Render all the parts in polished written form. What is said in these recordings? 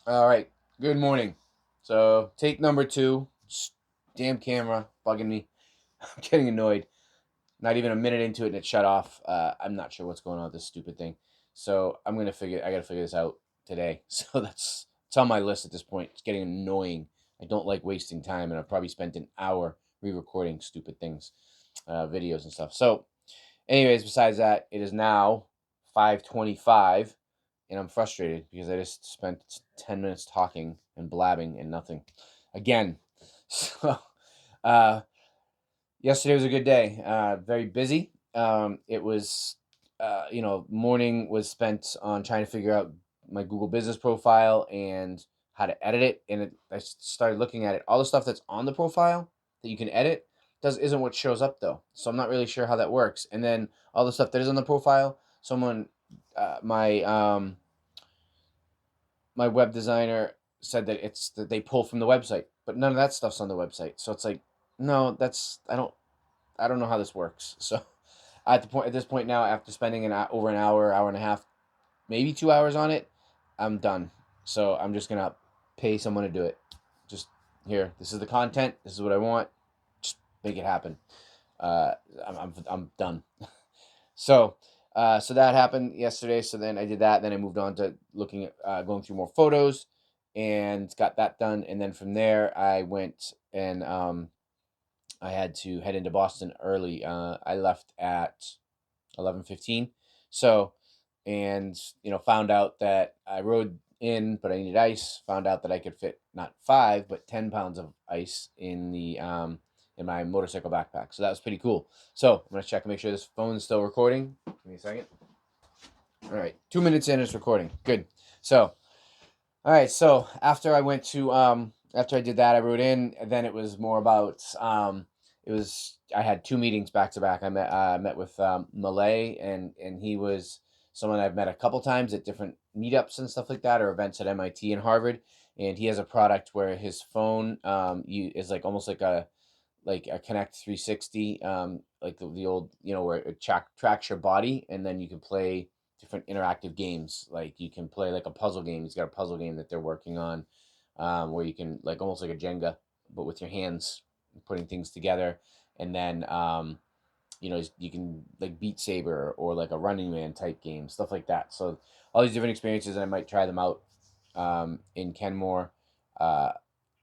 All right. Good morning. So, take number two. Damn camera bugging me. I'm getting annoyed. Not even a minute into it and it shut off. I'm not sure what's going on with this stupid thing. So, I got to figure this out today. So, it's on my list at this point. It's getting annoying. I don't like wasting time, and I've probably spent an hour re-recording stupid things, videos and stuff. So, anyways, besides that, it is now 5:25 and I'm frustrated because I just spent 10 minutes talking and blabbing and nothing. Again. So, uh, yesterday was a good day. Very busy. It was, morning was spent on trying to figure out my Google business profile and how to edit it. And I started looking at it. All the stuff that's on the profile that you can edit isn't what shows up though. So I'm not really sure how that works. And then all the stuff that is on the profile, someone, my web designer said that it's that they pull from the website, but none of that stuff's on the website. So it's like, no, I don't know how this works. So at this point now, after spending over an hour and a half, maybe 2 hours on it, I'm done. So I'm just gonna pay someone to do it. Just here, this is the content. This is what I want. Just make it happen. Uh, I'm done. So, so that happened yesterday. So then I did that. Then I moved on to looking at going through more photos, and got that done. And then from there, I went and I had to head into Boston early. I left at 11:15. So, and found out that I rode in, but I needed ice. Found out that I could fit not 5 but 10 pounds of ice in my motorcycle backpack. So that was pretty cool. So I'm gonna check and make sure this phone is still recording. Give me a second. All right, 2 minutes in, it's recording. Good. So, all right. So after I did that, I wrote in. And then it was more about I had two meetings back to back. I met with Malay, and he was someone I've met a couple times at different meetups and stuff like that, or events at MIT and Harvard. And he has a product where his phone is like almost like a Connect 360, like the old, where it tracks your body, and then you can play different interactive games. Like you can play like a puzzle game. He's got a puzzle game that they're working on, where you can like almost like a Jenga, but with your hands putting things together, and then you can like Beat Saber or like a Running Man type game, stuff like that. So all these different experiences, and I might try them out in Kenmore. Uh,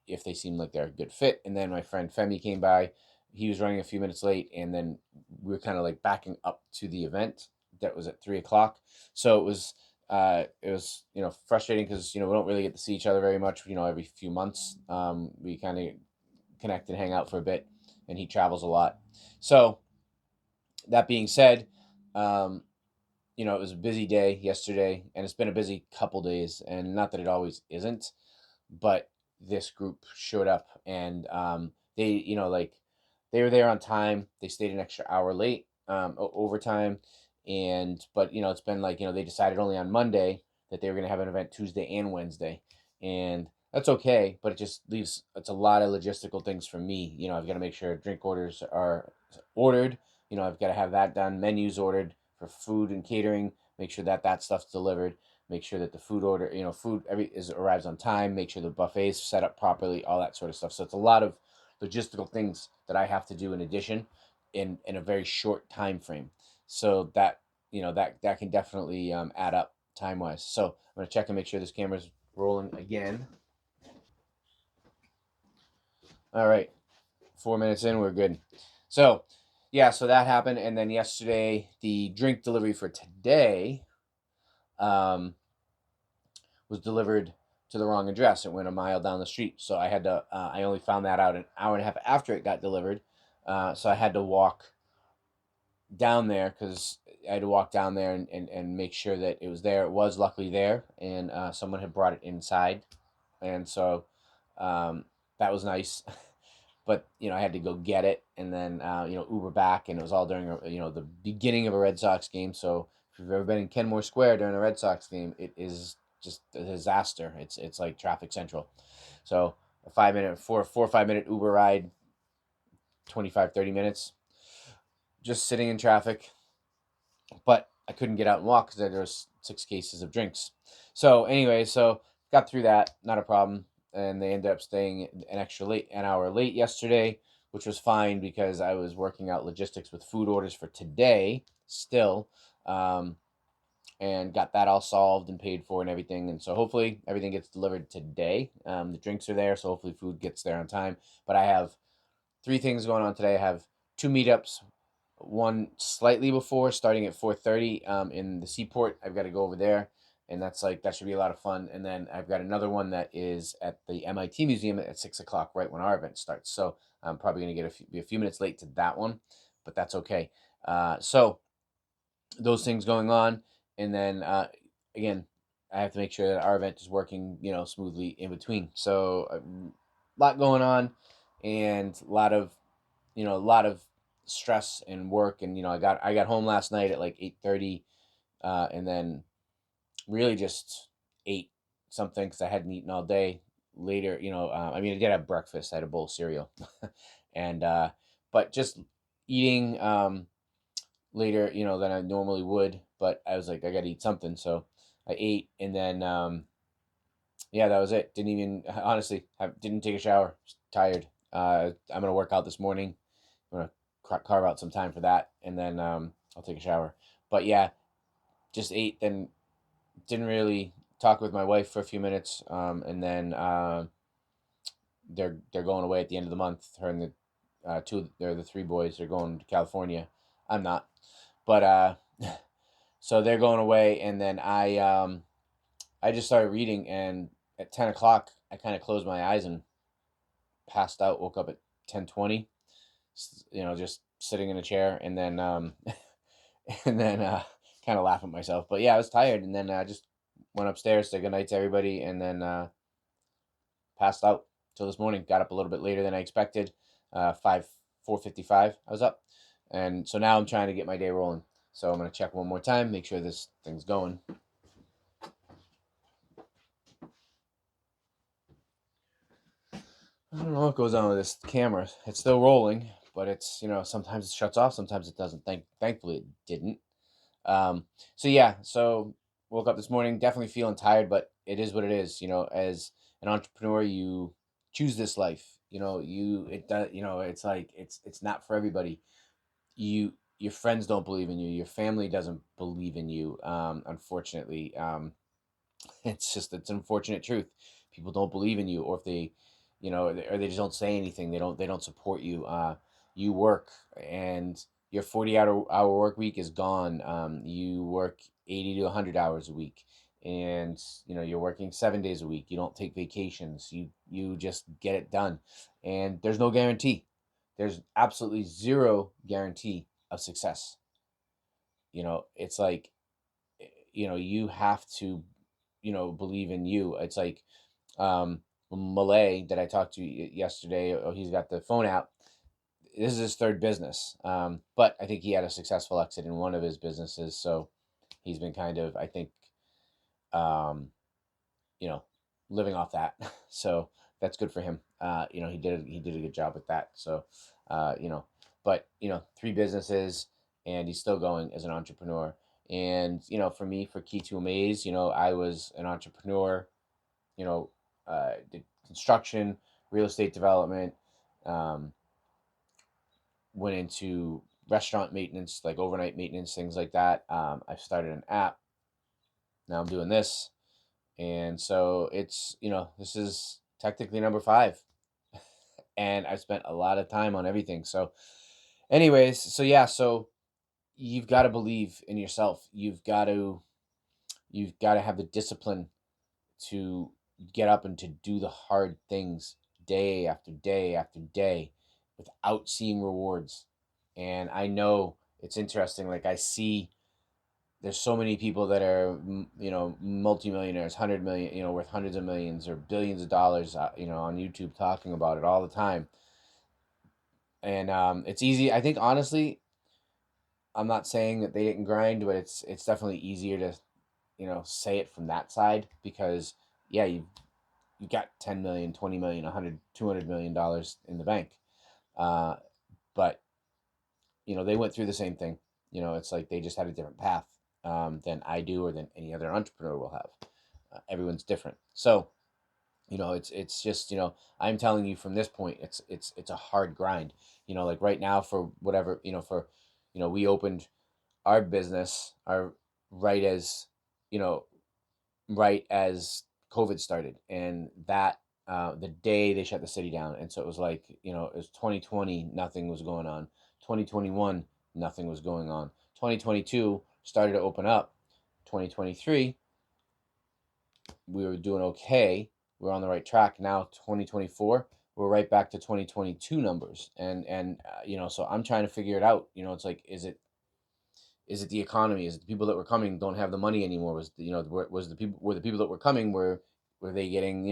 if they seem like they're a good fit. And then my friend Femi came by. He was running a few minutes late, and then we were kind of like backing up to the event that was at 3 o'clock. So it was frustrating because we don't really get to see each other very much. Every few months, we kind of connect and hang out for a bit, and he travels a lot. So that being said, um, it was a busy day yesterday, and it's been a busy couple days, and not that it always isn't, but this group showed up, and they like they were there on time. They stayed an extra hour late, overtime. And but it's been like they decided only on Monday that they were going to have an event Tuesday and Wednesday, and that's okay, but it's a lot of logistical things for me. I've got to make sure drink orders are ordered. I've got to have that done, menus ordered for food and catering, make sure that stuff's delivered, make sure that the food order, food arrives on time, make sure the buffet's set up properly, all that sort of stuff. So it's a lot of logistical things that I have to do in addition, in a very short time frame. So that can definitely add up time wise. So I'm gonna check and make sure this camera's rolling again. All right, 4 minutes in, we're good. So yeah, so that happened, and then yesterday the drink delivery for today um, was delivered to the wrong address. It went a mile down the street, so I had to. I only found that out an hour and a half after it got delivered, so I had to walk down there because I had to walk down there and make sure that it was there. It was luckily there, and someone had brought it inside, and so that was nice. But I had to go get it, and then Uber back, and it was all during the beginning of a Red Sox game. So if you've ever been in Kenmore Square during a Red Sox game, it is just a disaster. It's like traffic central. So a 5 minute, 4 or 5 minute Uber ride, 25-30 minutes, just sitting in traffic. But I couldn't get out and walk because there was 6 cases of drinks. So anyway, so got through that, not a problem. And they ended up staying an hour late yesterday, which was fine because I was working out logistics with food orders for today still, um, and got that all solved and paid for and everything. And so hopefully everything gets delivered today. The drinks are there, so hopefully food gets there on time. But I have three things going on today. I have two meetups, one slightly before, starting at 4:30 in the Seaport. I've got to go over there, and that should be a lot of fun. And then I've got another one that is at the MIT Museum at 6 o'clock, right when our event starts. So I'm probably going to be a few minutes late to that one, but that's okay. So those things going on, and then again, I have to make sure that our event is working, smoothly in between. So a lot going on, and a lot of stress and work. And I got home last night at like 8:30, and then really just ate something because I hadn't eaten all day. Later, I mean, I did have breakfast. I had a bowl of cereal, and but just eating later, than I normally would. But I was like, I got to eat something, so I ate, and then yeah, that was it. Didn't even honestly didn't take a shower. Just tired. I'm gonna work out this morning. I'm gonna carve out some time for that, and then I'll take a shower. But yeah, just ate. Then didn't really talk with my wife for a few minutes, and then they're going away at the end of the month. Her and the they're the three boys. They're going to California. I'm not, but so they're going away, and then I just started reading, and at 10 o'clock I kind of closed my eyes and passed out. Woke up at 10:20. Just sitting in a chair, and then and then kind of laugh at myself. But yeah, I was tired, and then I just went upstairs, said good night to everybody, and then passed out till this morning. Got up a little bit later than I expected. 4:55. I was up, and so now I'm trying to get my day rolling. So I'm gonna check one more time, make sure this thing's going. I don't know what goes on with this camera. It's still rolling, but it's sometimes it shuts off, sometimes it doesn't. Thankfully it didn't. So yeah, so woke up this morning, definitely feeling tired, but it is what it is. As an entrepreneur, you choose this life. It does. It's like it's not for everybody. Your friends don't believe in you. Your family doesn't believe in you. Unfortunately, it's an unfortunate truth. People don't believe in you, or if they, or they just don't say anything. They don't support you. You work, and your 40 hour work week is gone. You work 80 to 100 hours a week, and you're working 7 days a week. You don't take vacations. You just get it done, and there's no guarantee. There's absolutely zero guarantee of success. It's like you have to believe in you. It's like Malay that I talked to yesterday. Oh, he's got the phone app. This is his third business, but I think he had a successful exit in one of his businesses. So he's been kind of, I think, um, you know, living off that. So that's good for him. He did a good job with that. So, but three businesses, and he's still going as an entrepreneur. And for me, for Key to Amaze, I was an entrepreneur. Did construction, real estate development, um, went into restaurant maintenance, like overnight maintenance, things like that. I started an app. Now I'm doing this. And so this is technically number five. And I've spent a lot of time on everything. So, anyways, so yeah, so you've got to believe in yourself. You've got to have the discipline to get up and to do the hard things day after day after day without seeing rewards. And I know it's interesting. Like I see there's so many people that are multimillionaires, 100 million, worth hundreds of millions or billions of dollars, on YouTube talking about it all the time. And it's easy. I think honestly, I'm not saying that they didn't grind, but it's definitely easier to say it from that side because yeah, you got 10 million, 20 million, 100, 200 million dollars in the bank. Uh, but they went through the same thing. It's like they just had a different path than I do or than any other entrepreneur will have. everyone's different. So it's just, I'm telling you from this point, it's a hard grind. Like right now, for whatever, for, we opened our business, our right as, you know right as COVID started, and that, the day they shut the city down. And so it was like, it was 2020, nothing was going on. 2021, nothing was going on. 2022 started to open up. 2023, we were doing okay. We are on the right track. Now 2024, we're right back to 2022 numbers. And so I'm trying to figure it out. It's like, is it the economy? Is it the people that were coming don't have the money anymore? Were the people that were coming, were they getting,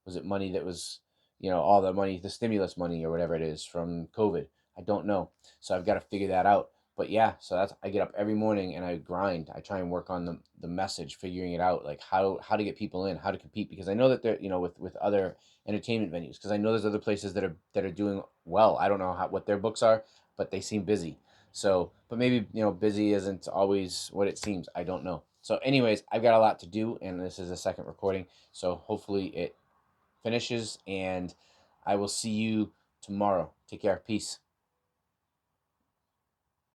was it money that was, all the money, the stimulus money or whatever it is from COVID? I don't know. So I've got to figure that out. But yeah, so that's, I get up every morning and I grind. I try and work on the message, figuring it out, like how to get people in, how to compete, because I know that they're, with other entertainment venues, because I know there's other places that are doing well. I don't know what their books are, but they seem busy. So, but maybe, busy isn't always what it seems. I don't know. So, anyways, I've got a lot to do, and this is a second recording. So, hopefully, it finishes, and I will see you tomorrow. Take care. Peace.